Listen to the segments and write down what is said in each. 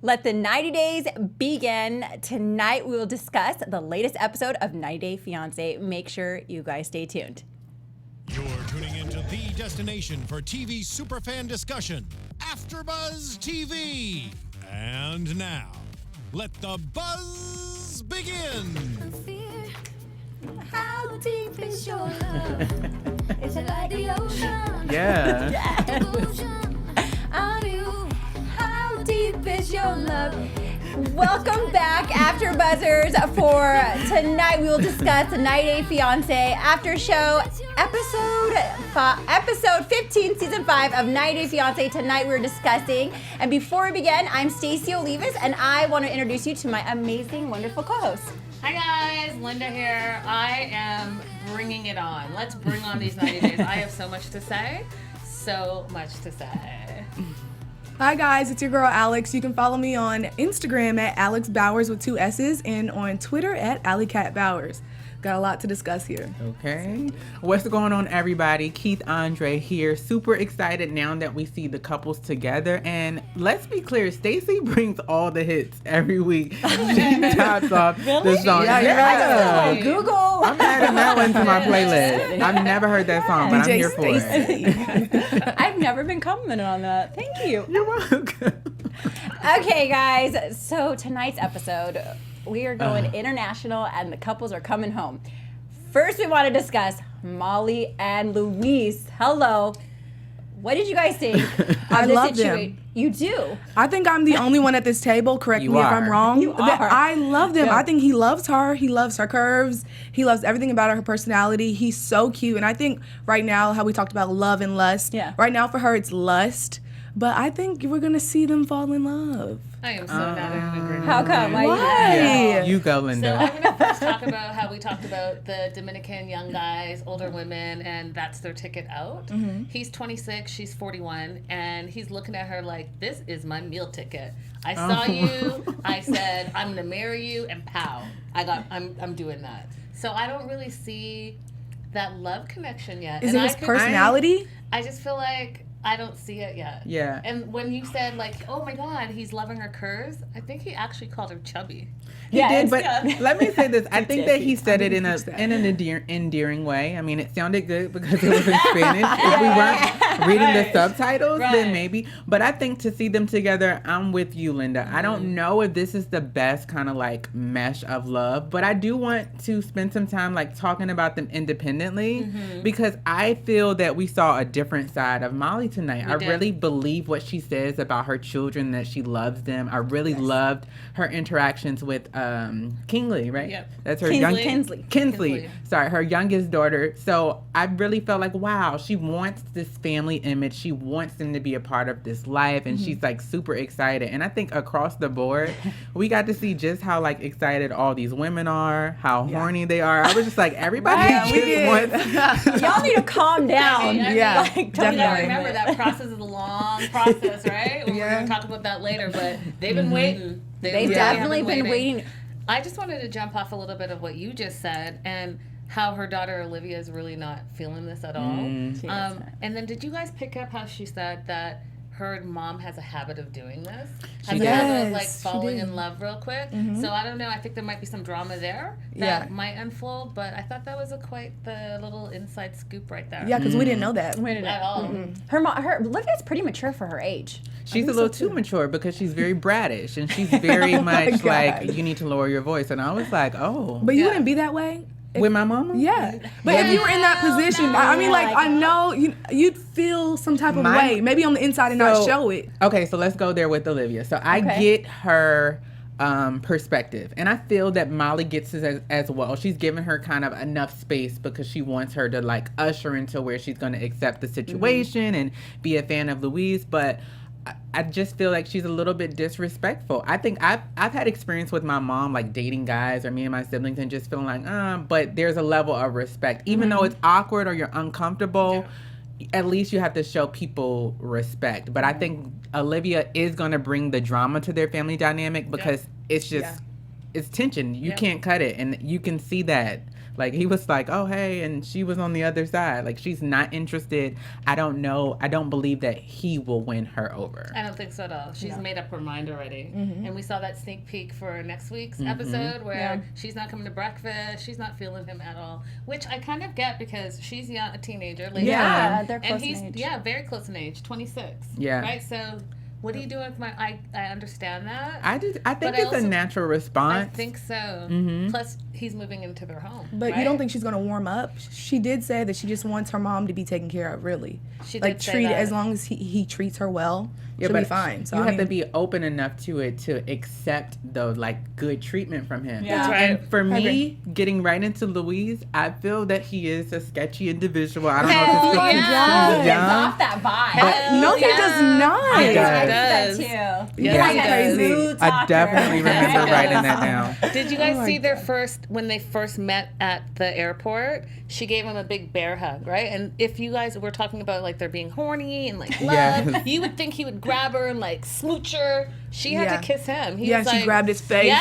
Let the 90 days begin. Tonight we will discuss the latest episode of 90 Day Fiancé. Make sure you guys stay tuned. You're tuning into the destination for TV superfan discussion, AFTERBUZZ TV. And now, let the buzz begin. How deep is your love? Is it like the ocean? Yeah. On you. How deep is your love? Welcome back, AfterBuzzers. For tonight, we will discuss the 90 Day Fiancé after show episode 15, season 5 of 90 Day Fiancé. Tonight, we're discussing. And before we begin, I'm Stacey Olivas, and I want to introduce you to my amazing, wonderful co-host. Hi guys, Linda here. I am bringing it on. Let's bring on these 90 days. I have so much to say. So much to say. Hi guys, it's your girl Alex. You can follow me on Instagram at Alex Bowers with 2 S's and on Twitter at AlleyCat Bowers. Got a lot to discuss here. Okay. What's going on, everybody? Keith Andre here. Super excited now that we see the couples together. And let's be clear, Stacey brings all the hits every week. She tops off the song. Yeah. Google. I'm adding that one to my playlist. I've never heard that song, but I'm here for it. I've never been complimented on that. Thank you. You're welcome. Okay, guys. So tonight's episode, we are going international, and the couples are coming home. First, we want to discuss Molly and Louise. Hello. What did you guys think of I this love situation? them. You do? I think I'm the only one at this table. Correct You me if are. I'm wrong. You are. I love them. Yeah. I think he loves her. He loves her curves. He loves everything about her personality. He's so cute. And I think right now, how we talked about love and lust. Yeah. Right now for her, it's lust. But I think we're going to see them fall in love. I am so not in agreement. How come? with you. Why? You go, So Linda. I'm going to first talk about how we talked about the Dominican young guys, older women, and that's their ticket out. He's 26, she's 41, and he's looking at her like, this is my meal ticket. I saw you, I said, I'm going to marry you, and pow, I'm doing that. So I don't really see that love connection yet. Is And it his I could- personality? I just feel like I don't see it yet. Yeah. And when you said like, oh my God, he's loving her curves, I think he actually called her chubby. He did, but yeah. let me say this. I think that he said it in fix that. an endearing way. I mean, it sounded good because it was in Spanish. If we weren't reading the subtitles, then Right. maybe. But I think to see them together, I'm with you, Linda. I don't know if this is the best kind of like mesh of love, but I do want to spend some time like talking about them independently because I feel that we saw a different side of Molly tonight. I did. really believe what she says about her children, that she loves them. I really loved her interactions with Kingsley, right? Yep. That's her Kinsley. Kinsley. Sorry, her youngest daughter. So I really felt like, wow, she wants this family image. She wants them to be a part of this life, and she's like super excited. And I think across the board, we got to see just how like excited all these women are, how horny they are. I was just like, everybody just wants. Y'all need to calm down. Yeah, Like, We don't gotta remember that process is a long process, right? We're gonna talk about that later, but they've been waiting. They've really definitely have been waiting. I just wanted to jump off a little bit of what you just said and how her daughter Olivia is really not feeling this at all. She is not. And then did you guys pick up how she said that her mom has a habit of doing this? She Has did. a habit of Yes, like she falling did. in love real quick. So I don't know. I think there might be some drama there that Yeah. might unfold. But I thought that was quite the little inside scoop right there. Yeah, because we didn't know that. Wait a At all. Her Olivia's pretty mature for her age. She's a little too mature because she's very bratish and she's very much like, you need to lower your voice. And I was like, oh. But you wouldn't be that way? With my mama? Yeah. But if you were in that position, I mean, like, I know you'd feel some type of way, maybe on the inside and not show it. Okay, so let's go there with Olivia. So I get her perspective, and I feel that Molly gets it as well. She's given her kind of enough space because she wants her to like usher into where she's going to accept the situation and be a fan of Louise, but I just feel like she's a little bit disrespectful. I think I've had experience with my mom, like dating guys or me and my siblings, and just feeling like, but there's a level of respect. Even though it's awkward or you're uncomfortable, at least you have to show people respect. But I think Olivia is going to bring the drama to their family dynamic because it's just, it's tension. You can't cut it. And you can see that Like, he was like, oh, hey, and she was on the other side. Like, she's not interested. I don't know. I don't believe that he will win her over. I don't think so at all. She's made up her mind already. And we saw that sneak peek for next week's episode where she's not coming to breakfast. She's not feeling him at all, which I kind of get because she's young, a teenager. Like, they're close and he's in age. very close in age, 26. Yeah. Right? So what are you doing with my... I understand that. I think But it's a natural response. I think so. Plus, he's moving into their home. But you don't think she's going to warm up? She did say that she just wants her mom to be taken care of, really. She like, did say treat that. as long as he treats her well, she'll be fine. So you I have to mean, be open enough to it to accept the like good treatment from him. Yeah. That's right. And for me, getting right into Louise, I feel that he is a sketchy individual. I don't know if it's because He he's gives off young. that vibe. no, he does not. I He think does. that too. Yes, He's like he a does. smooth I talker. definitely remember writing that down. Did you guys see their first, when they first met at the airport, she gave him a big bear hug, right? And if you guys were talking about like they're being horny and like love, Yes. you would think he would grab her and like smooch her. She had Yeah. to kiss him. He Yeah, was she like, grabbed his face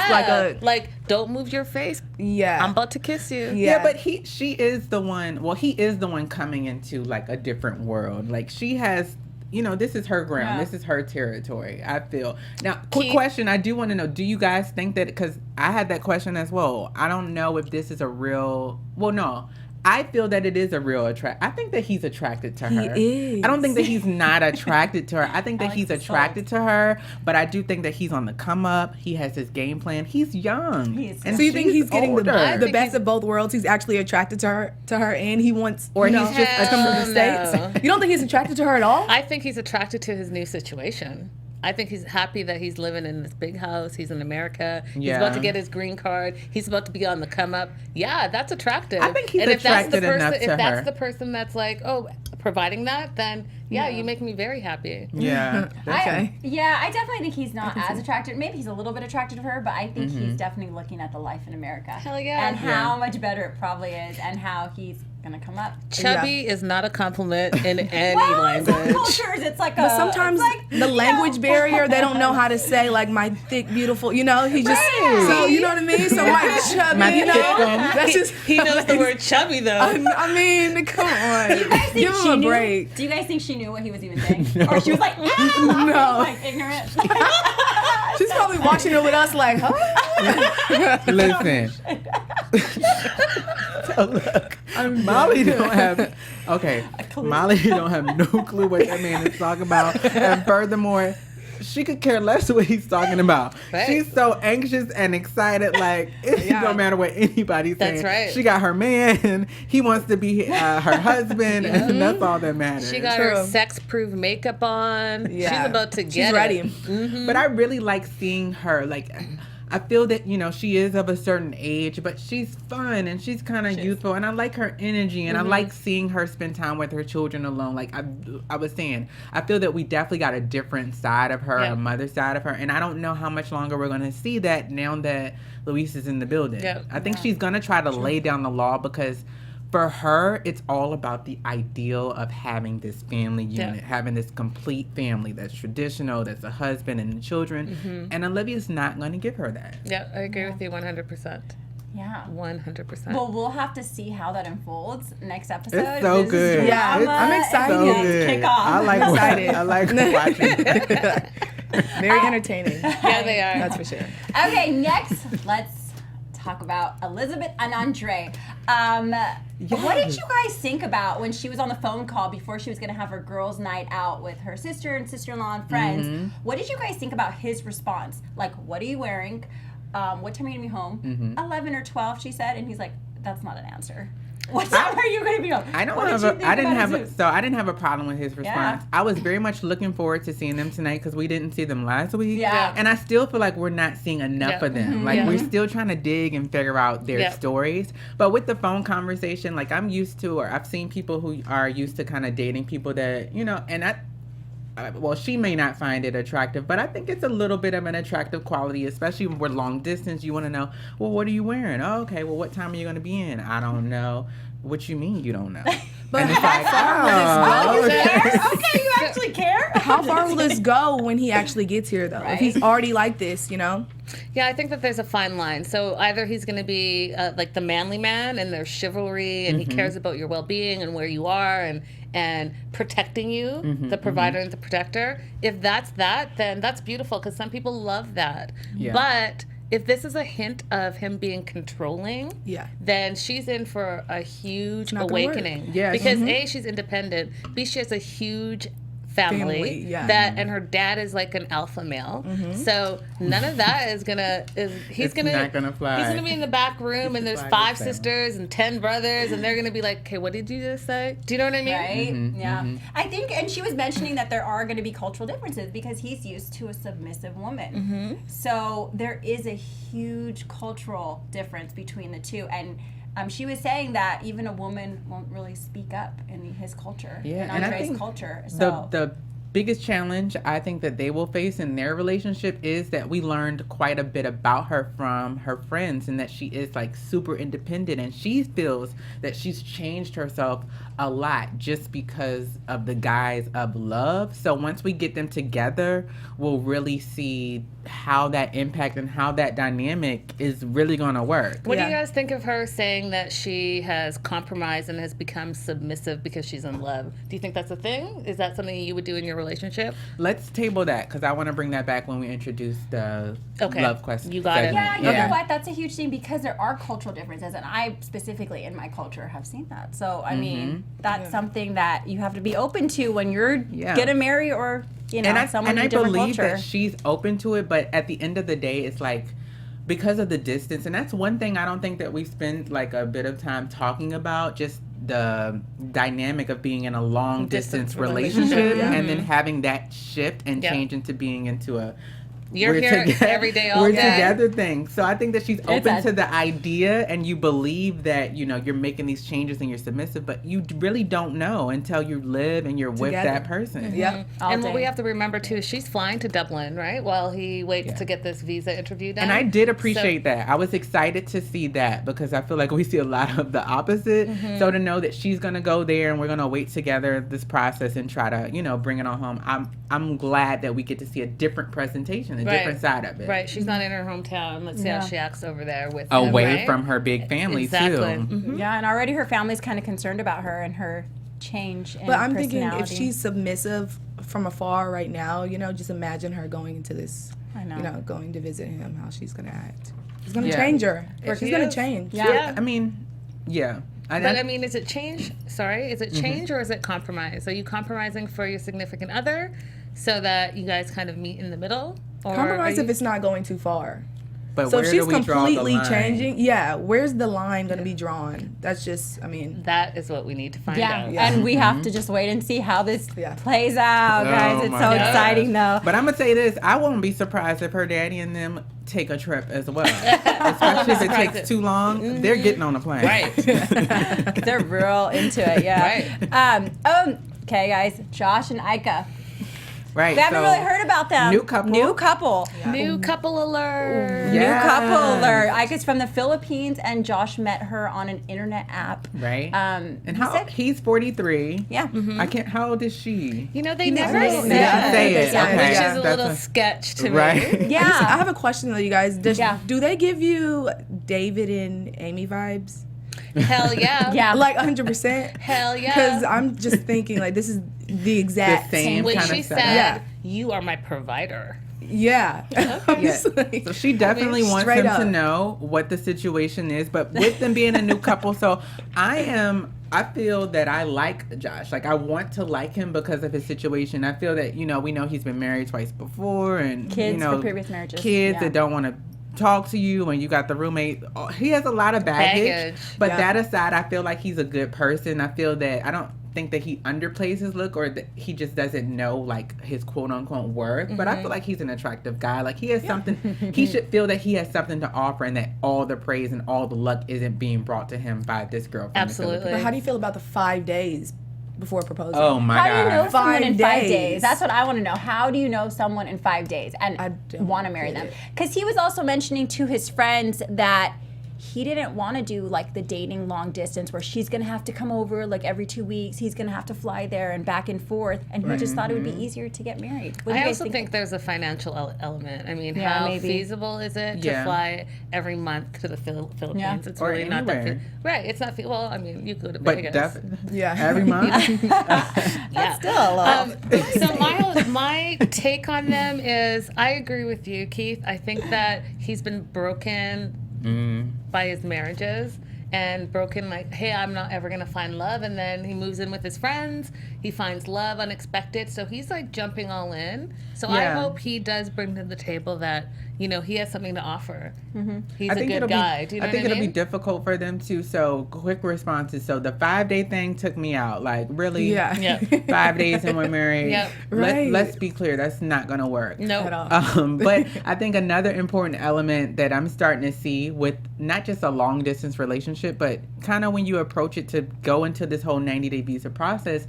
like don't move your face. Yeah. I'm about to kiss you. Yeah, but she is the one. Well, he is the one coming into like a different world. Like, she has, this is her ground. Yeah. This is her territory, I feel. Now, quick Keith- question. I do want to know, do you guys think that, because I had that question as well. I don't know if this is a real, well, no. I feel that it is a real attract. I think that he's attracted to her. He is. I don't think that he's not attracted to her. I think that like he's the attracted to her, but I do think that he's on the come up. He has his game plan. He's young. He's So you think she's he's getting older. the best of both worlds? He's actually attracted to her, and he wants, Or you know, he's just to come to the Hell States. no. You don't think he's attracted to her at all? I think he's attracted to his new situation. I think he's happy that he's living in this big house. He's in America. He's Yeah. about to get his green card. He's about to be on the come up. Yeah, that's attractive. I think he's and if that's the attracted person, enough if to that's her. the person that's like, oh, providing that, then yeah, you make me very happy. Yeah. Okay. I definitely think he's not as attracted. Maybe he's a little bit attracted to her, but I think he's definitely looking at the life in America. Hell yeah. And how much better it probably is, and how he's gonna come up. Chubby is not a compliment in any Well, in some language. cultures, it's like But sometimes it's like, the language barrier, they don't know how to say like my thick, beautiful. He just Right. so you know what I mean. So my chubby, My you know, thick one. that's just He knows the word chubby though. I mean, come on, think give she him a knew? break. Do you guys think she knew what he was even saying, or she was like, No. like ignorant? She's probably watching it with us like, huh? Listen. So look, Molly don't have. Okay, Molly don't have no clue what that man is talking about, and furthermore, she could care less what he's talking about. Right. She's so anxious and excited, like it don't matter what anybody's saying. That's right. She got her man. He wants to be her husband, and that's all that matters. She got her sex-proof makeup on. Yeah. She's about to She's get ready. it. But I really like seeing her. Like, I feel that, she is of a certain age, but she's fun and she's kind of youthful. And I like her energy, and I like seeing her spend time with her children alone. Like I was saying, I feel that we definitely got a different side of her, Yeah. a mother side of her. And I don't know how much longer we're going to see that now that Louise is in the building. Yeah. I think she's going to try to lay down the law, because for her, it's all about the ideal of having this family unit, having this complete family that's traditional, that's a husband and children. And Olivia's not going to give her that. Yeah, I agree with you 100%. Yeah. 100%. Well, we'll have to see how that unfolds next episode. It's so This is good. Yeah, drama. I'm excited. So It's good. Kick off. I like Excited. I like watching it. Very entertaining. Yeah, they are. That's for sure. Okay, next, let's talk about Elizabeth and Andre. What did you guys think about when she was on the phone call before she was going to have her girls' night out with her sister and sister-in-law and friends? What did you guys think about his response? Like, what are you wearing? What time are you going to be home? 11 or 12, she said. And he's like, that's not an answer. What time are you going to be home? I don't What have did you a, think I didn't about have a, his- so I didn't have a problem with his response. Yeah. I was very much looking forward to seeing them tonight, because we didn't see them last week. Yeah. And I still feel like we're not seeing enough Yeah. of them. Like, we're still trying to dig and figure out their Yeah. stories. But with the phone conversation, like, I'm used to, or I've seen people who are used to kind of dating people that, and well, she may not find it attractive, but I think it's a little bit of an attractive quality, especially when we're long distance. You want to know, well, what are you wearing? Oh, okay. Well, what time are you going to be in? I don't know. What you mean you don't know? But And it's like, Oh, you oh, care? Okay, you actually care? How far will this go when he actually gets here, though? Right. If he's already like this, Yeah, I think that there's a fine line. So either he's going to be like the manly man, and there's chivalry, and he cares about your well-being and where you are, and protecting you, the provider and the protector. If that's that, then that's beautiful, because some people love that. Yeah. But if this is a hint of him being controlling, then she's in for a huge awakening. Yes. Because A, she's independent. B, she has a huge family yeah. that, and her dad is like an alpha male. So none of that is gonna It's not gonna fly. He's gonna be in the back room, and there's 5 sisters and 10 brothers, and they're gonna be like, okay, what did you just say? Do you know what I mean? Right? Yeah. I think, and she was mentioning that there are going to be cultural differences because he's used to a submissive woman. So there is a huge cultural difference between the two. And she was saying that even a woman won't really speak up in his culture, in and I Andre's think culture. So the biggest challenge I think that they will face in their relationship is that we learned quite a bit about her from her friends, and that she is like super independent, and she feels that she's changed herself a lot just because of the guise of love. So once we get them together, we'll really see how that impact and how that dynamic is really going to work. What do you guys think of her saying that she has compromised and has become submissive because she's in love? Do you think that's a thing? Is that something you would do in your relationship? Let's table that, because I want to bring that back when we introduce the love question. You got it. yeah, you know what? That's a huge thing because there are cultural differences, and I specifically in my culture have seen that. So I mean, that's something that you have to be open to when you're gonna marry or someone in a different believe culture. that she's open to it, but at the end of the day, it's like because of the distance, and that's one thing I don't think that we spend like a bit of time talking about, just the dynamic of being in a long distance relationship and then having that shift and change into being into a You're here every day, all we're day. together thing. So I think that she's open to the idea, and you believe that, you're making these changes and you're submissive, but you really don't know until you live and you're with that person. And what we have to remember too is she's flying to Dublin, right? While he waits to get this visa interview done. And I did appreciate that. I was excited to see that, because I feel like we see a lot of the opposite. So to know that she's going to go there and we're going to wait together this process and try to, bring it on home. I'm glad that we get to see a different presentation, a different side of it. Right. She's not in her hometown. Let's see how she acts over there with away him, from her big family too. Yeah, and already her family's kind of concerned about her and her change in But I'm personality. thinking if she's submissive from afar right now, just imagine her going into this, going to visit him, how she's going to act. It's going to change her. She's going to change. Yeah. I mean, But I mean, is it change? Sorry, is it change or is it compromise? Are you compromising for your significant other so that you guys kind of meet in the middle? Or Compromise if it's not going too far. But So where if she's do we draw the completely line? changing, where's the line going to be drawn? That's just, that is what we need to find out. And we have to just wait and see how this plays out, guys. It's so exciting, though. But I'm gonna say this: I won't be surprised if her daddy and them take a trip as well, especially if it takes too long. They're getting on a plane, Right? They're real into it, okay, guys, Josh and Ika. Right. We haven't really heard about them. New couple. New couple alert. New couple alert. Ika's from the Philippines, and Josh met her on an internet app. Right. And he's 43. Yeah. I can't. How old is she? They never say it. Okay. Which is a That's little sketch to me. Right. Yeah. I have a question though, you guys. Do they give you David and Amy vibes? Hell yeah. Yeah. Like 100%? Hell yeah. Because I'm just thinking like this is the exact The same when kind she of said, setup. "You are my provider." Yeah. So she definitely wants straight him up. to know what the situation is, but with them being a new couple, so I feel that I like Josh. Like, I want to like him because of his situation. I feel that, we know he's been married twice before, and Kids for previous marriages. Kids that don't want to talk to you, and you got the roommate. He has a lot of baggage. But that aside, I feel like he's a good person. I feel that I don't think that he underplays his look, or that he just doesn't know like his quote unquote worth. But I feel like he's an attractive guy. Like, he has something. He should feel that he has something to offer, and that all the praise and all the luck isn't being brought to him by this girl from Absolutely. the But Philippines. how do you feel about the 5 days before proposing? Oh my How God. do you know someone 5 in 5 days? days? That's what I want to know. How do you know someone in 5 days I and don't want to marry get them? it. Because he was also mentioning to his friends that he didn't want to do like the dating long distance where she's gonna have to come over like every 2 weeks. He's gonna have to fly there and back and forth, and he just thought it would be easier to get married. What do you I guys also think there's a financial element. I mean, Yeah, how maybe. feasible is it to fly every month to the Philippines? Yeah. It's Or really not that anywhere. right. It's not well. I mean, you could, But I guess. Yeah. every month. Yeah. still a lot. So my take on them is I agree with you, Keith. I think that he's been broken by his marriages and broken like, hey, I'm not ever gonna find love, and then he moves in with his friends. He finds love unexpected, so he's like jumping all in. So I Yeah. hope he does bring to the table that he has something to offer. He's I a think good it'll guy. Do you know I think what I it'll mean? be difficult for them too. So quick responses. So the 5-day thing took me out. Like really, Yeah. Yeah. 5 days and we're married. Yep. Right. Let's be clear. That's not gonna work. No. At all. But I think another important element that I'm starting to see with not just a long distance relationship, but kind of when you approach it to go into this whole 90-day visa process,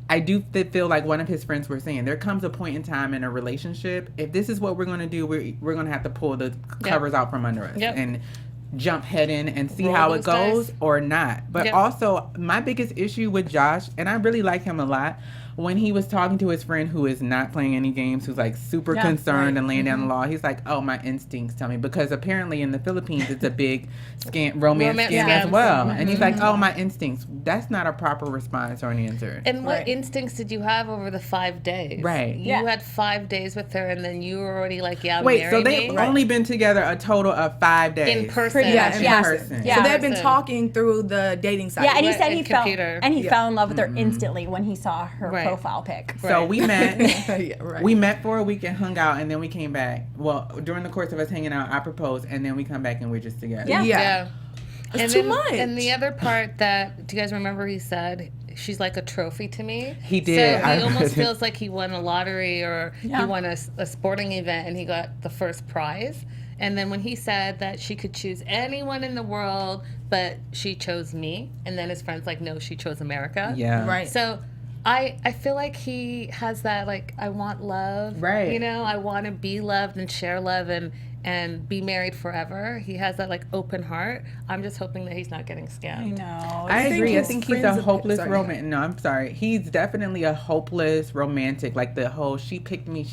I do feel like one of his friends were saying there comes a point in time in a relationship, if this is what we're going to do, we're going to have to pull the covers out from under us Yep. and jump head in and see Roll how it those dice. goes or not. But Yep. also my biggest issue with Josh, and I really like him a lot, when he was talking to his friend who is not playing any games, who's like super Yeah, concerned right. and laying down the law, he's like, oh, my instincts tell me. Because apparently in the Philippines, it's a big romance Romance scam as scams. well. And he's like, oh, my instincts. That's not a proper response or an answer. And what Right. instincts did you have over the 5 days? Right. You Yeah. had 5 days with her, and then you were already like, yeah, Wait, marry so they've me. only been together a total of 5 days. In person. Pretty Yeah, much, in yeah. person. Yeah. So they've been Person. talking through the dating site. Yeah, and he Right, said and he fell computer. and he Yeah. fell in love with her instantly when he saw her Right. profile pic. So we met. Yeah, right. We met for a week and hung out, and then we came back. Well, during the course of us hanging out, I proposed, and then we come back and we're just together. Yeah. Yeah. It's and too then, much. And the other part that, do you guys remember he said, she's like a trophy to me? He did. So I he almost heard it. feels like he won a lottery or Yeah. he won a sporting event and he got the first prize. And then when he said that she could choose anyone in the world, but she chose me, and then his friend's like, no, she chose America. Yeah. Right. So I feel like he has that, like, I want love. Right. You know, I want to be loved and share love and be married forever. He has that, like, open heart. I'm just hoping that he's not getting scammed. I think agree. I his think he's friends a are- hopeless sorry. romantic. No, I'm sorry. He's definitely a hopeless romantic. Like the whole she picked me.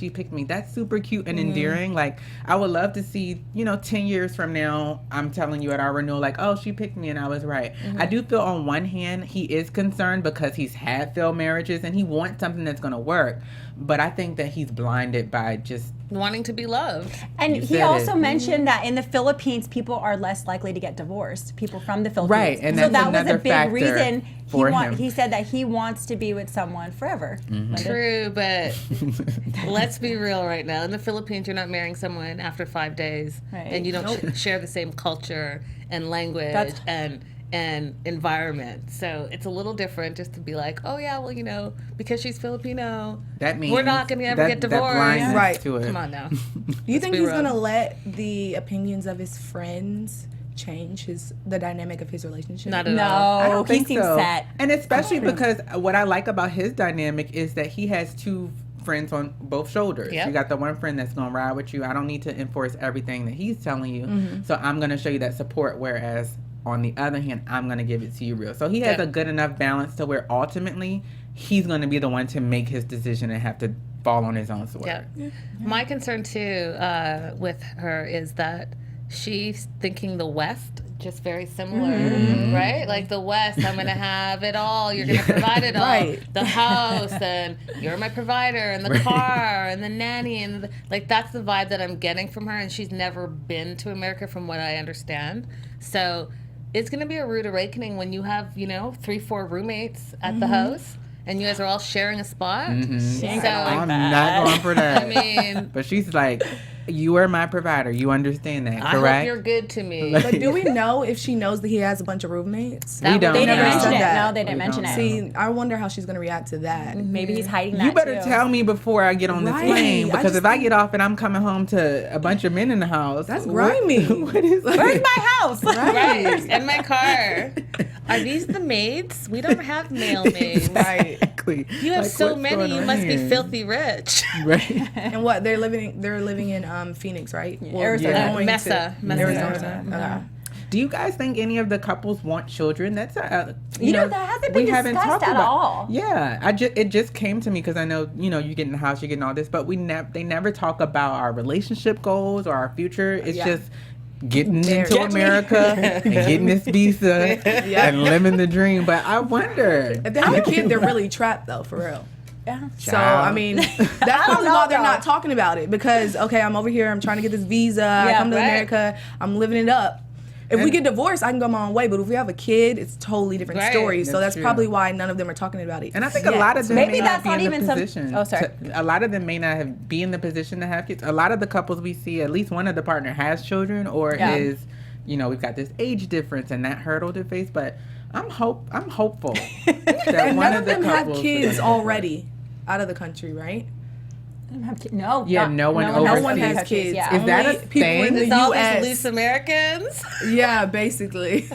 That's super cute and endearing. Like I would love to see, 10 years from now, I'm telling you at our renewal, like, oh, she picked me and I was right. I do feel on one hand, he is concerned because he's had failed marriages and he wants something that's going to work. But I think that he's blinded by just Wanting to be loved. And You he said also it. mentioned that in the Philippines, people are less likely to get divorced. People from the Philippines, Right, and so that's that was a another big factor reason. for him. He said that he wants to be with someone forever. True, but let's be real right now. In the Philippines, you're not marrying someone after 5 days, Right. and you don't share the same culture and language That's- and environment. So it's a little different just to be like, oh yeah, well, because she's Filipino, that means we're not going to ever get that divorced. blindness Right. to it. Come on now. Do you think be he's real. gonna let the opinions of his friends change the dynamic of his relationship? Not at No, all. I don't he think seems so. set. And especially because what I like about his dynamic is that he has two friends on both shoulders. Yep. You got the one friend that's going to ride with you. I don't need to enforce everything that he's telling you. So I'm going to show you that support. Whereas on the other hand, I'm going to give it to you real. So he has Yeah. a good enough balance to where ultimately he's going to be the one to make his decision and have to fall on his own sword. Yeah. My concern too with her is that she's thinking the West just very similar, right? Like the West, I'm gonna have it all. You're gonna provide it all. Right. The house, and you're my provider, and the car, and the nanny, and like that's the vibe that I'm getting from her. And she's never been to America, from what I understand. So it's gonna be a rude awakening when you have 3-4 roommates at the house. And you guys are all sharing a spot. She ain't So, gonna like I'm that. not going for that. I mean, But she's like, you are my provider. You understand that, I correct? hope you're good to me. But do we know if she knows that he has a bunch of roommates? We don't. They didn't Never mention said it. that. No, they didn't We mention don't it. know. See, I wonder how she's gonna react to that. Maybe he's hiding that You better too. tell me before I get on this Right. plane, I because just if I think- get off and I'm coming home to a bunch of men in the house, That's what- grimy. What is Where's my house? Right. And my car. Are these the maids? We don't have male maids. Exactly. You have Like, so what's many. going You on must be here? filthy rich. Right. And what they're living in Phoenix, right? Arizona. Yeah. going to Mesa. Arizona. Okay. Do you guys think any of the couples want children? That's that hasn't been discussed at all. Yeah, it just came to me because I know you get in the house, you're getting all this, but they never talk about our relationship goals or our future. It's just getting into America and getting this visa and living the dream. But I wonder if they have a kid, they're really trapped though, for real. Yeah. So I mean, that's probably why they're not talking about it, because I'm over here, I'm trying to get this visa, I come to America, I'm living it up. If we get divorced, I can go my own way, but if we have a kid, it's a totally different story. So that's probably why none of them are talking about it. And I think a lot of them maybe may that's not be not in even the position. A lot of them may not be in the position to have kids. A lot of the couples we see, at least one of the partner has children, or is, we've got this age difference and that hurdle to face. But I'm hopeful that one of the them couples have kids already out of the country, right? No. Yeah, no one has kids. Yeah. Is that a people in thing? the It's all U.S. these loose Americans. Yeah, basically.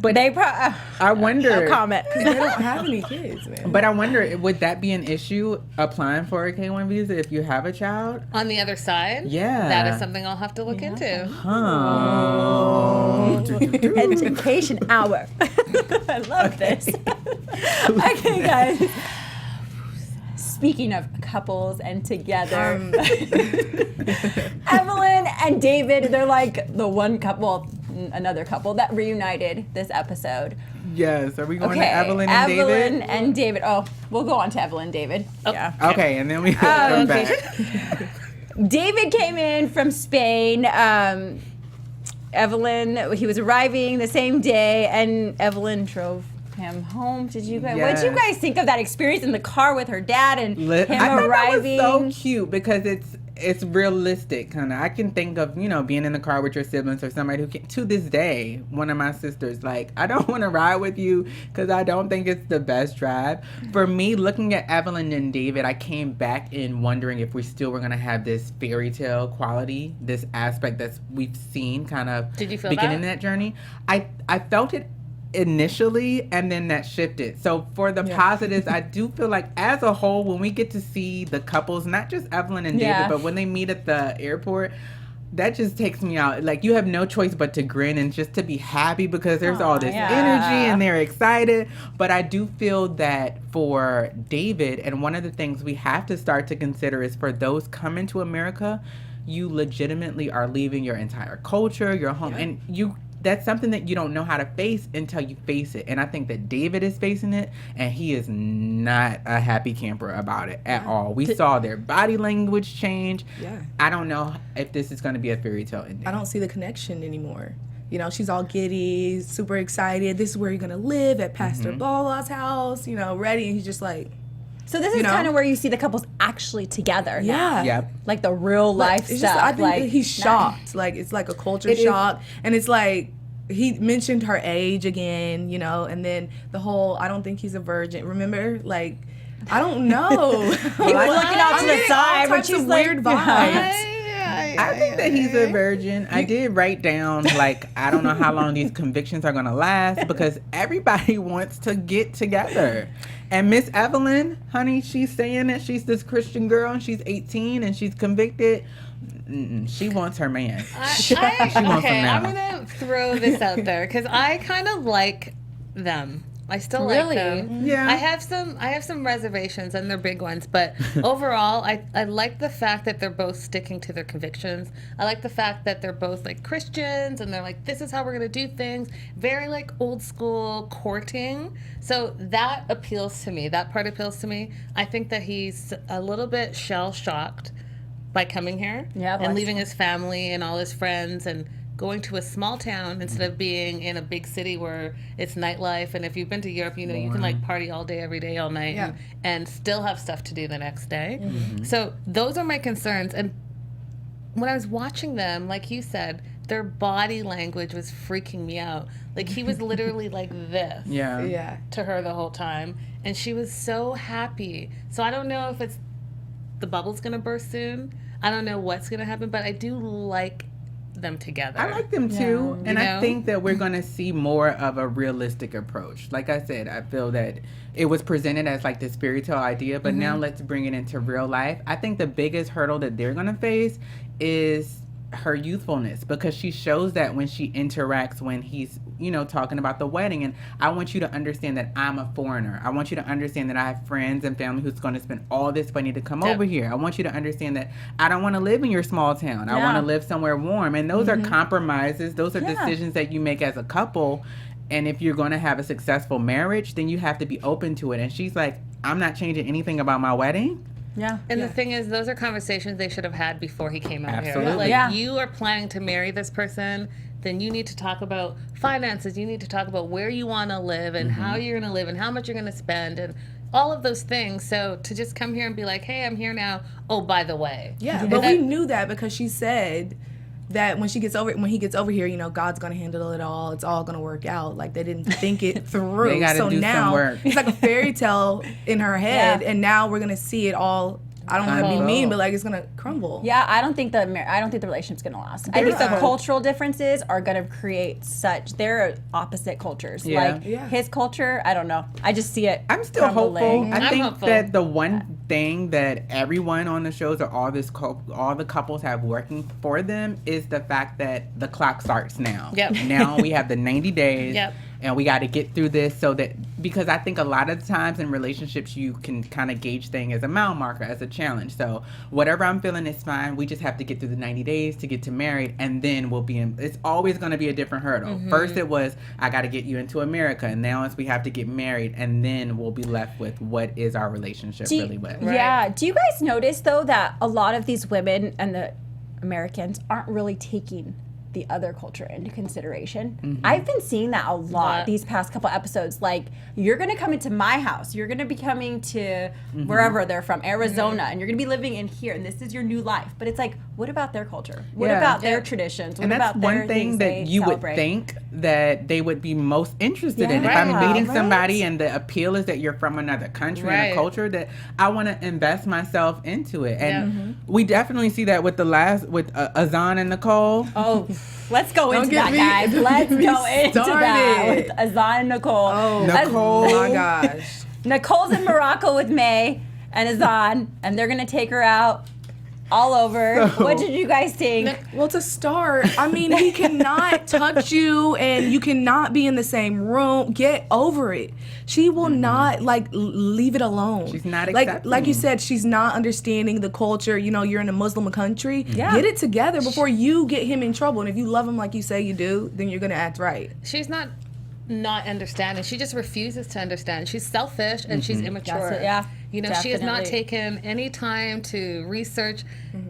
But they I wonder. No comment. They don't have any kids, man. But I wonder, would that be an issue applying for a K-1 visa if you have a child? On the other side, Yeah. that is something I'll have to look into. Education hour. I love this. Okay, guys. Speaking of couples and together, Evelyn and David, they're like the one couple, another couple that reunited this episode. Yes. Are we going to Evelyn and David? Evelyn and David. Oh, we'll go on to Evelyn and David. Oh. Yeah. Okay, and then we come back. David came in from Spain. Evelyn, he was arriving the same day, and Evelyn drove him home. What did you guys think of that experience in the car with her dad and him arriving? I thought that was so cute because it's realistic, kind of. I can think of being in the car with your siblings or somebody who can, to this day, one of my sisters, like, I don't want to ride with you because I don't think it's the best drive. For me, looking at Evelyn and David, I came back in wondering if we still were going to have this fairy tale quality, this aspect that we've seen kind of beginning that journey. I felt it initially, and then that shifted. So for the positives, I do feel like as a whole, when we get to see the couples, not just Evelyn and David, but when they meet at the airport, that just takes me out. Like, you have no choice but to grin and just to be happy because there's all this energy and they're excited. But I do feel that for David, and one of the things we have to start to consider is for those coming to America, you legitimately are leaving your entire culture, your home, and that's something that you don't know how to face until you face it. And I think that David is facing it, and he is not a happy camper about it at all. We saw their body language change. Yeah. I don't know if this is going to be a fairy tale ending. I don't see the connection anymore. She's all giddy, super excited. This is where you're going to live, at Pastor Bala's house, ready. And he's just like... So this is kind of where you see the couples actually together. Yeah. Yep. Like the real life stuff. I think he's shocked. Like, it's like a culture shock. And it's like, he mentioned her age again, and then the whole, I don't think he's a virgin. Remember? Like, I don't know. He was looking out to the side, but she's like, weird vibes. I think that he's a virgin. I did write down, like, I don't know how long these convictions are going to last because everybody wants to get together. And Miss Evelyn, honey, she's saying that she's this Christian girl and she's 18 and she's convicted. She wants her man. She wants him now. I'm going to throw this out there because I kind of like them. I still like them. Yeah. I have some reservations, and they're big ones, but overall I like the fact that they're both sticking to their convictions. I like the fact that they're both like Christians and they're like, this is how we're going to do things. Very like old school courting. So that appeals to me. That part appeals to me. I think that he's a little bit shell shocked by coming here and leaving his family and all his friends and going to a small town instead of being in a big city where it's nightlife. And if you've been to Europe, you can like party all day, every day, all night, and still have stuff to do the next day. So those are my concerns. And when I was watching them, like you said, their body language was freaking me out. Like, he was literally like this to her the whole time. And she was so happy. So I don't know if it's the bubble's going to burst soon. I don't know what's going to happen, but I do like them together. I like them too, and I think that we're going to see more of a realistic approach. Like I said, I feel that it was presented as like this fairy tale idea, but now let's bring it into real life. I think the biggest hurdle that they're going to face is her youthfulness, because she shows that when she interacts, when he's, you know, talking about the wedding. And I want you to understand that I'm a foreigner. I want you to understand that I have friends and family who's going to spend all this money to come over here. I want you to understand that I don't want to live in your small town. I want to live somewhere warm. And those are compromises. Those are decisions that you make as a couple. And if you're going to have a successful marriage, then you have to be open to it. And she's like, I'm not changing anything about my wedding. Yeah. And the thing is, those are conversations they should have had before he came out here. Absolutely. Like, you are planning to marry this person, then you need to talk about finances. You need to talk about where you want to live and how you're going to live and how much you're going to spend and all of those things. So to just come here and be like, hey, I'm here now. Oh, by the way. Yeah, but we knew that because she said that when he gets over here, you know, God's gonna handle it all. It's all gonna work out. Like, they didn't think it through. They gotta do some work. It's like a fairy tale in her head, and now we're gonna see it all. I don't want to be mean, but like, it's gonna crumble. Yeah, I don't think the relationship's gonna last. I think the cultural differences are gonna create they're opposite cultures. Like his culture, I don't know. I just see it. I'm still hopeful. I think hopeful. that the one thing that everyone on the shows or all the couples have working for them is the fact that the clock starts now. Yep. Now we have the 90 days. Yep. And we got to get through this because I think a lot of times in relationships, you can kind of gauge things as a mile marker, as a challenge. So whatever I'm feeling is fine. We just have to get through the 90 days to get to married. And then it's always going to be a different hurdle. First it was, I got to get you into America. And now we have to get married. And then we'll be left with what is our relationship really with. Yeah. Do you guys notice, though, that a lot of these women and the Americans aren't really taking the other culture into consideration? I've been seeing that a lot these past couple episodes. Like, you're going to come into my house. You're going to be coming to wherever they're from, Arizona, and you're going to be living in here, and this is your new life. But it's like, what about their culture? What about their traditions? What and that's about one their thing that you celebrate? would think that they would be most interested in. If I'm meeting somebody and the appeal is that you're from another country and a culture, that I want to invest myself into it. And we definitely see that with Azan and Nicole. Oh, let's go into that, guys. Let's go into that with Azan and Nicole. Oh, Nicole. Oh my gosh. Nicole's in Morocco with May and Azan, and they're going to take her out all over. What did you guys think? Well, to start, I mean, he cannot touch you and you cannot be in the same room. Get over it. She will not, leave it alone. She's not accepting. Like you said, she's not understanding the culture. You know, you're in a Muslim country. Yeah. Get it together before you get him in trouble. And if you love him like you say you do, then you're going to act right. She's not understanding. She just refuses to understand. She's selfish and she's immature. You know, she has not taken any time to research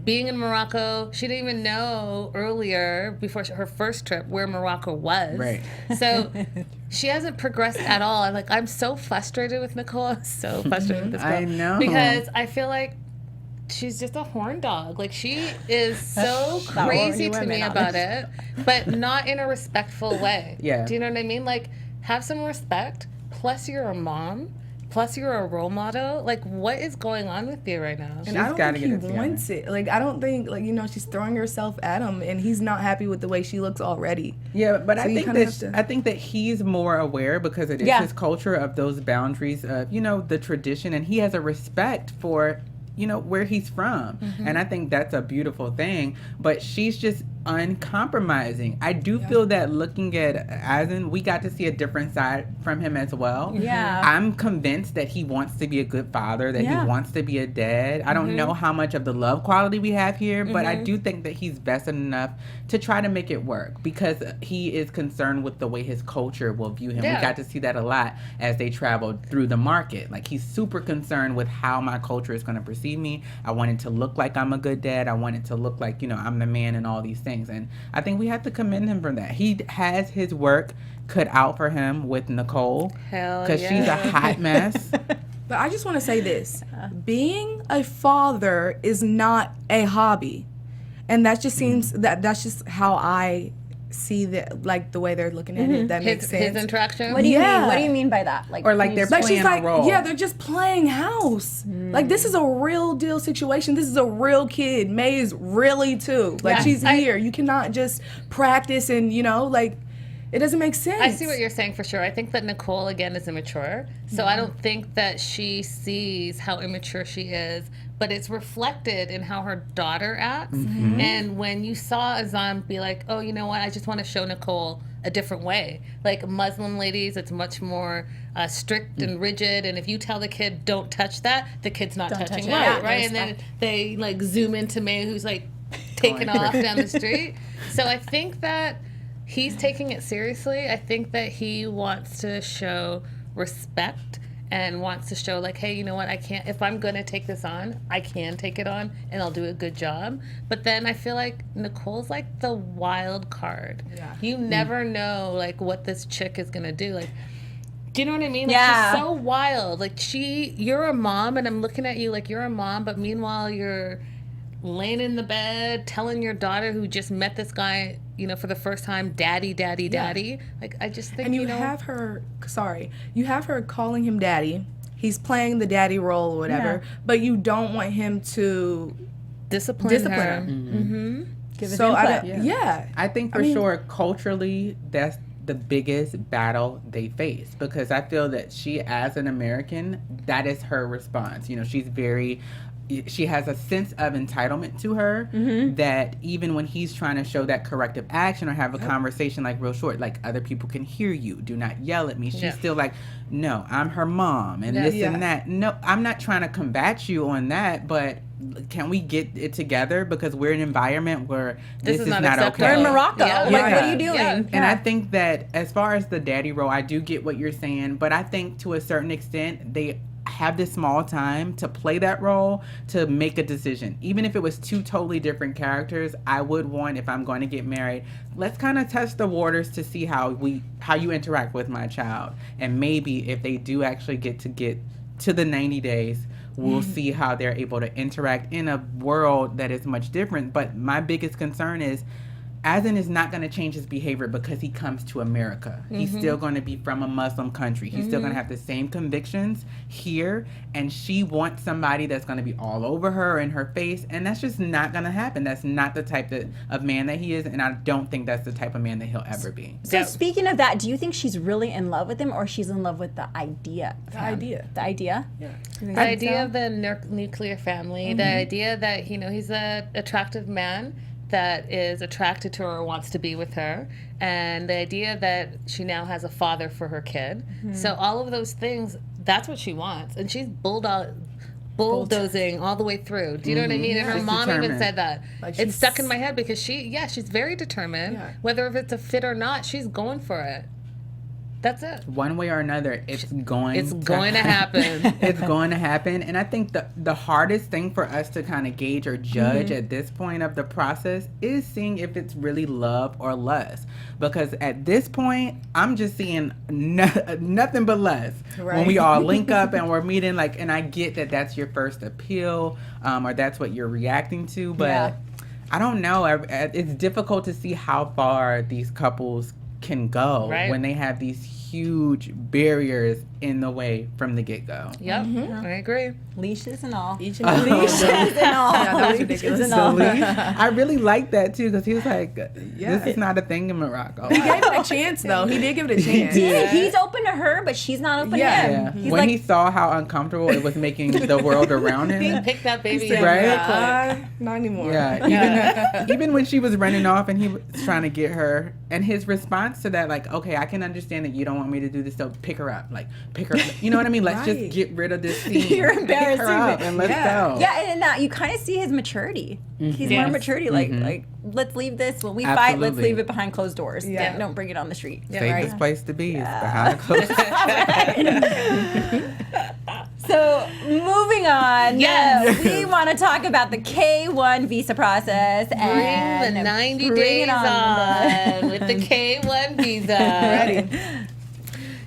being in Morocco. She didn't even know earlier, before her first trip, where Morocco was. Right. So she hasn't progressed at all. I'm so frustrated with Nicole. I'm so frustrated with this girl. I know. Because I feel like she's just a horn dog. Like, she is so crazy to me about it, but not in a respectful way. Yeah. Do you know what I mean? Like, have some respect. Plus, you're a mom. Plus, you're a role model. Like, what is going on with you right now? And I don't think he wants it. Like, I don't think, she's throwing herself at him, and he's not happy with the way she looks already. Yeah, but so I think that he's more aware, because it is his culture, of those boundaries of, the tradition, and he has a respect for, where he's from. And I think that's a beautiful thing. But she's just uncompromising. I do feel that looking at Azan, we got to see a different side from him as well. Yeah. I'm convinced that he wants to be a good father, that he wants to be a dad. I don't know how much of the love quality we have here, but I do think that he's vested enough to try to make it work, because he is concerned with the way his culture will view him. We got to see that a lot as they traveled through the market. Like, he's super concerned with how my culture is going to perceive me. I want it to look like I'm a good dad. I want it to look like, I'm the man and all these things. And I think we have to commend him for that. He has his work cut out for him with Nicole. Hell because she's a hot mess. But I just want to say this. Being a father is not a hobby. And that just seems, that's just how I see the way they're looking at it. That makes sense. His interaction? What do you mean? What do you mean by that? Or they're playing a role. Yeah, they're just playing house. Like, this is a real deal situation. This is a real kid. May is really too. She's here. You cannot just practice and, it doesn't make sense. I see what you're saying for sure. I think that Nicole, again, is immature. So I don't think that she sees how immature she is but it's reflected in how her daughter acts. And when you saw Azam be like, oh, you know what, I just want to show Nicole a different way. Like Muslim ladies, it's much more strict and rigid, and if you tell the kid don't touch that, the kid's not touching it, right? And then they like zoom into May, who's like taking off down the street. So I think that he's taking it seriously. I think that he wants to show respect and wants to show like, hey, you know what, I can't, if I'm gonna take this on, I can take it on and I'll do a good job. But then I feel like Nicole's like the wild card. You never know like what this chick is gonna do. Like, do you know what I mean? Like, she's so wild. Like you're a mom and I'm looking at you like you're a mom, but meanwhile you're laying in the bed telling your daughter who just met this guy, you know, for the first time, daddy. Like, I just think, and you have her calling him daddy. He's playing the daddy role or whatever, but you don't want him to discipline her. Give his So input. I think for sure culturally that's the biggest battle they face, because I feel that she, as an American, that is her response. You know, she has a sense of entitlement to her that even when he's trying to show that corrective action or have a conversation like real short, like other people can hear you, do not yell at me. She's still like, no, I'm her mom and this and that. No, I'm not trying to combat you on that, but can we get it together? Because we're in an environment where this is not okay. We're in Morocco. Like, what are you doing? And I think that as far as the daddy role, I do get what you're saying, but I think to a certain extent, they have this small time to play that role, to make a decision. Even if it was two totally different characters, I would want, if I'm going to get married, let's kind of test the waters to see how you interact with my child. And maybe if they do actually get to the 90 days, we'll see how they're able to interact in a world that is much different. But my biggest concern is Azan is not going to change his behavior because he comes to America. He's still going to be from a Muslim country. He's still going to have the same convictions here, and she wants somebody that's going to be all over her in her face, and that's just not going to happen. That's not the type of man that he is, and I don't think that's the type of man that he'll ever be. So speaking of that, do you think she's really in love with him, or she's in love with the idea? The idea. The idea? Yeah. The idea of the nuclear family, the idea that, you know, he's an attractive man that is attracted to her or wants to be with her, and the idea that she now has a father for her kid. So all of those things, that's what she wants, and she's bulldozing all the way through. Do you know what I mean? And her mom even said that. Like, it's stuck in my head because she's very determined. Whether if it's a fit or not, she's going for it. That's it. One way or another, it's going to happen. It's going to happen. And I think the hardest thing for us to kind of gauge or judge at this point of the process is seeing if it's really love or lust. Because at this point, I'm just seeing nothing but lust. Right. When we all link up and we're meeting, like, and I get that that's your first appeal, or that's what you're reacting to. But I don't know. It's difficult to see how far these couples can go when they have these huge barriers in the way from the get-go. Yep, I agree. Leashes and all. Leashes and all. Yeah, that was ridiculous. I really like that too, because he was like, this is not a thing in Morocco. He gave it a chance though. He did give it a chance. He's open to her, but she's not open to him. Yeah. When he saw how uncomfortable it was making the world around him. He picked that baby up. Right? Not anymore. Yeah. Even when she was running off and he was trying to get her, and his response to that, like, okay, I can understand that you don't want me to do this, so pick her up. Like, pick her up. You know what I mean? Let's just get rid of this scene. You're embarrassing pick her up and let's go. Yeah, and you kind of see his maturity. He's more maturity. Like, let's leave this. When we fight, let's leave it behind closed doors. Yeah. Don't bring it on the street. Safest place to be is behind closed doors. So, moving on. Yes. We want to talk about the K1 visa process. Bring the 90 days on with the K1 visa. Ready.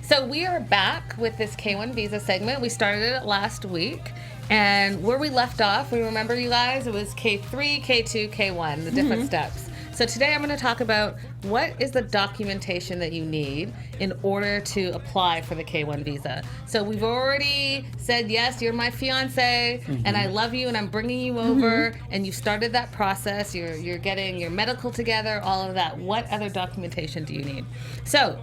So we are back with this K1 visa segment. We started it last week. And where we left off, we remember, you guys, it was K3, K2, K1, the different steps. So today I'm going to talk about what is the documentation that you need in order to apply for the K1 visa. So we've already said, yes, you're my fiance, and I love you, and I'm bringing you over, and you've started that process. You're getting your medical together, all of that. What other documentation do you need? So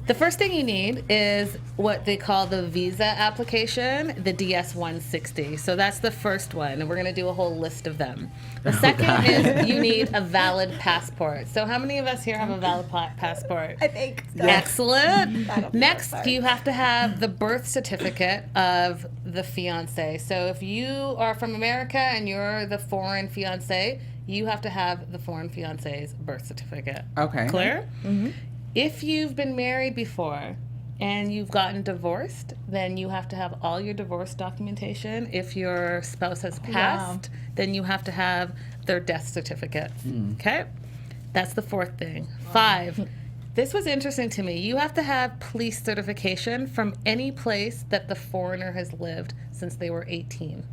The first thing you need is what they call the visa application, the DS-160. So that's the first one, and we're going to do a whole list of them. The second is you need a valid passport. So how many of us here have a valid passport? I think so. Excellent. Next, you have to have the birth certificate of the fiancé. So if you are from America and you're the foreign fiancé, you have to have the foreign fiancé's birth certificate. Okay. Clear? Mm-hmm. If you've been married before and you've gotten divorced, then you have to have all your divorce documentation. If your spouse has passed, then you have to have their death certificate. Okay? That's the fourth thing. 5, this was interesting to me. You have to have police certification from any place that the foreigner has lived since they were 18.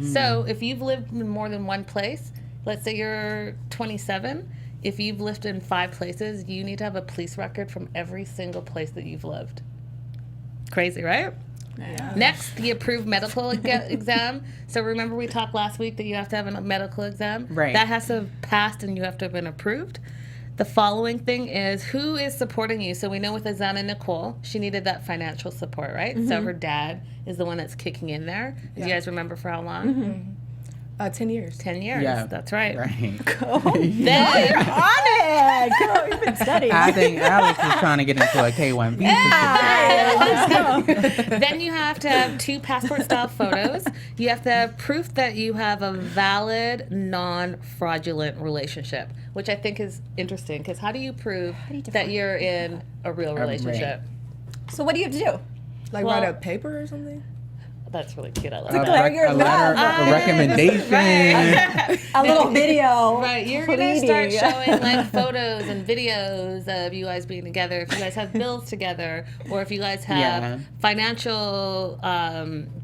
So if you've lived in more than one place, let's say you're 27, if you've lived in 5 places, you need to have a police record from every single place that you've lived. Crazy, right? Yeah. Next, the approved medical exam. So remember we talked last week that you have to have a medical exam? Right. That has to have passed and you have to have been approved. The following thing is who is supporting you. So we know with Azana Nicole, she needed that financial support, right? So her dad is the one that's kicking in there. Do you guys remember for how long? 10 years. 10 years. Yeah. That's right. Right. Then, On it! Girl, you've been studying. I think Alex is trying to get into a K1 visa. then you have to have 2 passport-style photos. You have to have proof that you have a valid, non-fraudulent relationship, which I think is interesting because how do you prove that you're in a real relationship? So what do you have to do? Like Well- write a paper or something? That's really cute. I love A that. Declare your letter, love. a recommendation. A little video. Right, you're gonna start pleading. showing like photos and videos of you guys being together. If you guys have bills together, or if you guys have financial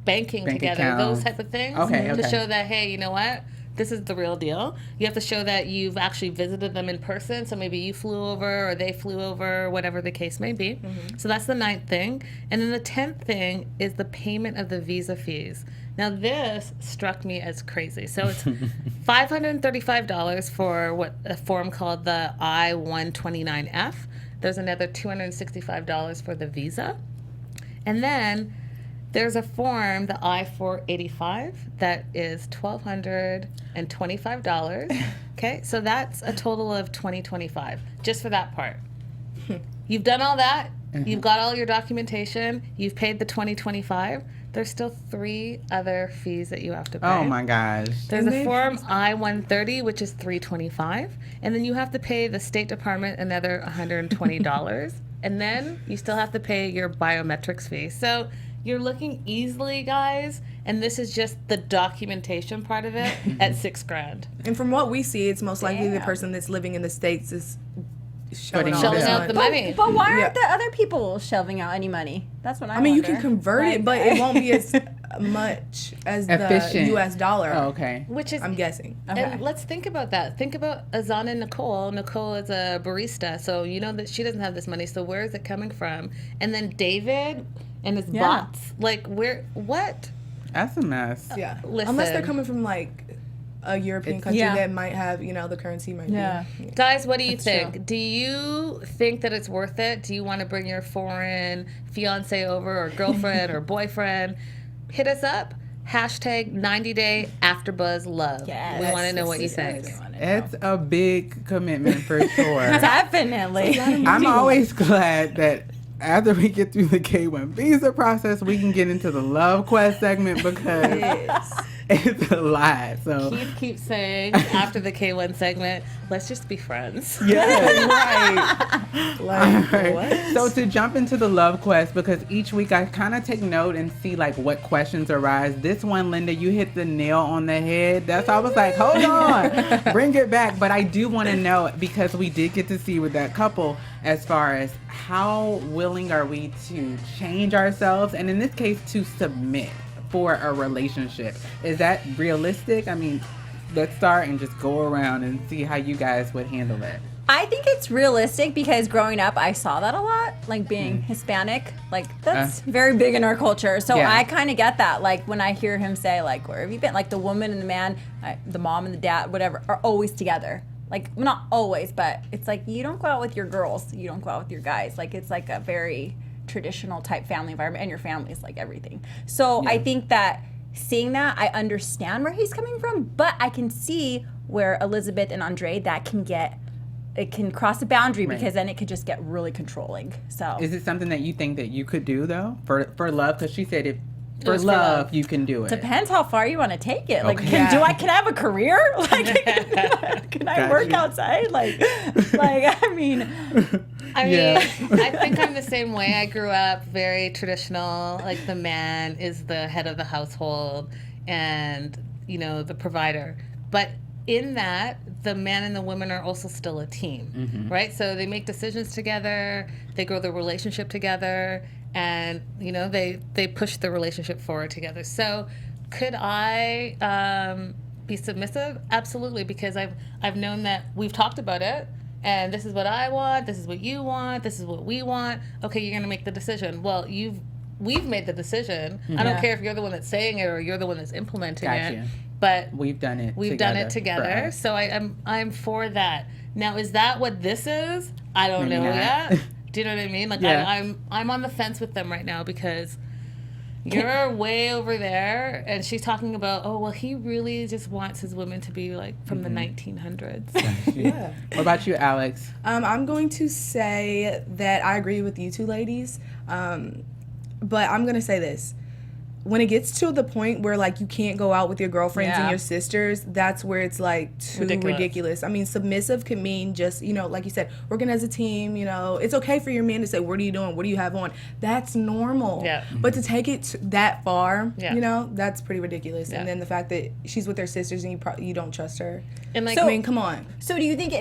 banking Bank together, accounts. those type of things, Okay, to okay. show that hey, you know what, this is the real deal. You have to show that you've actually visited them in person. So maybe you flew over or they flew over, whatever the case may be. So that's the 9th thing. And then the 10th thing is the payment of the visa fees. Now this struck me as crazy. So it's $535 for what a form called the I-129F. There's another $265 for the visa. And then there's a form, the I-485, that is $1,225. Okay, so that's a total of $2,025 just for that part. You've done all that. You've got all your documentation. You've paid the $2,025. There's still 3 other fees that you have to pay. Oh my gosh. There's a form I-130, which is $325, and then you have to pay the State Department another $120, and then you still have to pay your biometrics fee. So you're looking easily, guys, and this is just the documentation part of it at $6,000. And from what we see, it's most likely the person that's living in the States is Putting shelling out the money. But why aren't the other people shelving out any money? That's what I mean, you wonder. can convert it, but it won't be as much as Efficient. the U.S. dollar. Oh, okay. Which is, I'm guessing. and let's think about that. Think about Azana and Nicole. Nicole is a barista, so you know that she doesn't have this money. So where is it coming from? And then David and his bots. Like, what? That's a mess. Yeah. Listen. Unless they're coming from like a European country that might have, the currency might be. Guys, what do you think? true. Do you think that it's worth it? Do you want to bring your foreign fiance over or girlfriend or boyfriend? Hit us up. Hashtag 90-day AfterBuzzLove. Yes. We want to know what you think. It's a big commitment for sure. Definitely. I'm always glad that after we get through the K1 visa process, we can get into the Love Quest segment because it's a lot. So Keith keeps saying after the K1 segment, let's just be friends. yeah, right. Like, Right. what? So to jump into the Love Quest, because each week I kind of take note and see like what questions arise. This one, Linda, you hit the nail on the head. That's why I was like, hold on, bring it back. But I do want to know, because we did get to see with that couple, as far as how willing are we to change ourselves, and in this case, to submit for a relationship. Is that realistic? I mean, let's start and just go around and see how you guys would handle it. I think it's realistic because growing up, I saw that a lot. Like being Hispanic, like that's very big in our culture. So Yeah. I kind of get that. Like when I hear him say, like, where have you been? Like the woman and the man, the mom and the dad, whatever, are always together. like, not always, but it's like you don't go out with your girls, you don't go out with your guys. Like, it's like a very traditional type family environment, and your family is like everything. So I think that seeing that, I understand where he's coming from, but I can see where Elizabeth and Andre, it can cross a boundary because then it could just get really controlling. So is it something that you think that you could do though for love? Because she said if for love you can do it. Depends how far you want to take it. Like, can I have a career? Like, can I work outside? Like I mean, I think I'm the same way. I grew up very traditional. Like, the man is the head of the household and, you know, the provider. But in that, the man and the woman are also still a team, right? So they make decisions together, they grow their relationship together, and, you know, they push the relationship forward together. So could I be submissive? Absolutely, because I've known that we've talked about it, and this is what I want, this is what you want, this is what we want. Okay, you're gonna make the decision. Well, we've made the decision. I don't care if you're the one that's saying it or you're the one that's implementing it. But we've done it. We've done it together. So I'm for that. Now, is that what this is? I don't know yet. Do you know what I mean? Like, I'm on the fence with them right now because you're way over there, and she's talking about, oh, well, he really just wants his women to be like from the 1900s. What about you, Alex? I'm going to say that I agree with you two ladies, but I'm going to say this. When it gets to the point where, like, you can't go out with your girlfriends and your sisters, that's where it's, like, too ridiculous. I mean, submissive can mean just, you know, like you said, working as a team, you know. It's okay for your man to say, what are you doing? What do you have on? That's normal. Yeah. But to take it that far, you know, that's pretty ridiculous. Yeah. And then the fact that she's with her sisters and you don't trust her. And, like, I mean, come on. So do you think,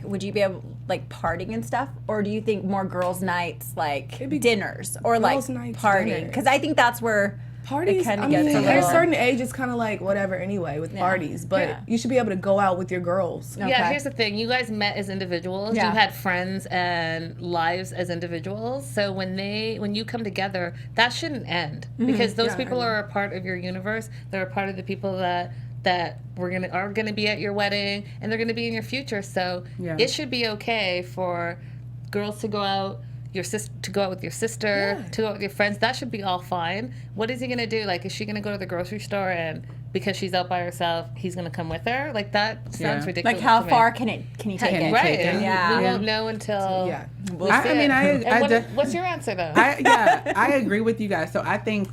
would you be able, like, partying and stuff? Or do you think more girls' nights, like, dinners? Or, like, partying? Because I think that's where... Parties, I mean, at a certain age, it's kind of like whatever anyway with parties. But you should be able to go out with your girls. Okay. Yeah, here's the thing. You guys met as individuals. You had friends and lives as individuals. So when you come together, that shouldn't end. Because those people are a part of your universe. They're a part of the people that are gonna be at your wedding, and they're gonna be in your future. So it should be okay for girls to go out, to go out with your sister, to go out with your friends. That should be all fine. What is he gonna do? Like, is she gonna go to the grocery store and because she's out by herself, he's gonna come with her? Like, that sounds ridiculous. Like, how far can he take it? Right. We won't know until. We'll see. I mean, what's your answer though? I agree with you guys. So I think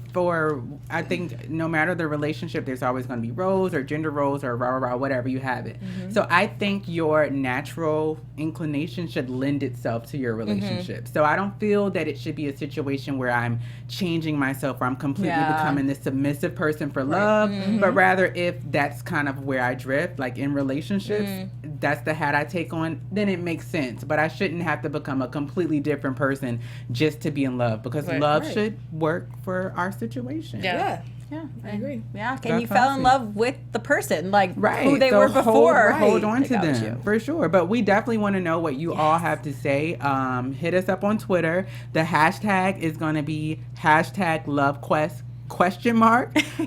no matter the relationship, there's always going to be roles or gender roles or whatever you have it. So I think your natural inclination should lend itself to your relationship. So I don't feel that it should be a situation where I'm changing myself or I'm completely becoming this submissive person for love. But rather, if that's kind of where I drift, like in relationships, that's the hat I take on, then it makes sense. But I shouldn't have to become a completely different person just to be in love, because love should work for our situation. Yeah, I agree. Yeah, and you fell in love with the person, like who they were before. Hold on to them, for sure. But we definitely want to know what you all have to say. Hit us up on Twitter. The hashtag is going to be #LoveQuest. ?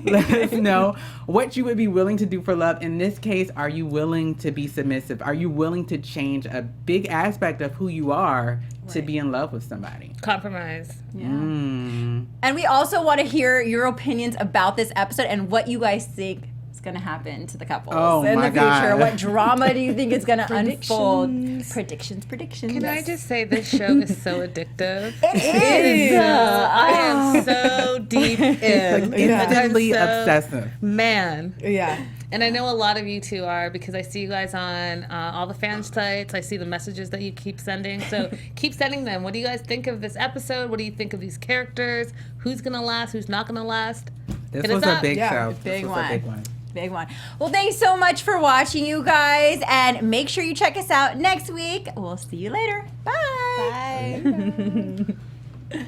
Let us know what you would be willing to do for love. In this case, are you willing to be submissive? Are you willing to change a big aspect of who you are to be in love with somebody? Compromise. Yeah. And we also want to hear your opinions about this episode and what you guys think is going to happen to the couples in the future. God. What drama do you think is going to unfold? Predictions. Can I just say this show is so addictive? It is. I am so deep in. Like instantly obsessive. Man. Yeah. And I know a lot of you two are, because I see you guys on all the fan sites. I see the messages that you keep sending. So keep sending them. What do you guys think of this episode? What do you think of these characters? Who's going to last? Who's not going to last? This was a big show. Big one. Big one. Well, thanks so much for watching, you guys. And make sure you check us out next week. We'll see you later. Bye. Bye.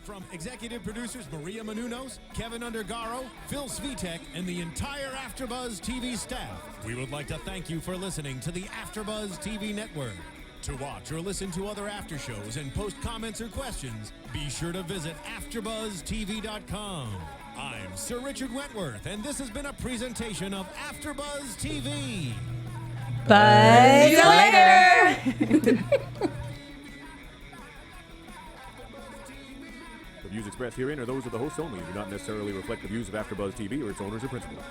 From executive producers Maria Menounos, Kevin Undergaro, Phil Svitek, and the entire AfterBuzz TV staff, we would like to thank you for listening to the AfterBuzz TV network. To watch or listen to other after shows and post comments or questions, be sure to visit AfterBuzzTV.com. I'm Sir Richard Wentworth, and this has been a presentation of AfterBuzz TV. Buzz you later. The views expressed herein are those of the hosts only and do not necessarily reflect the views of AfterBuzz TV or its owners or principals.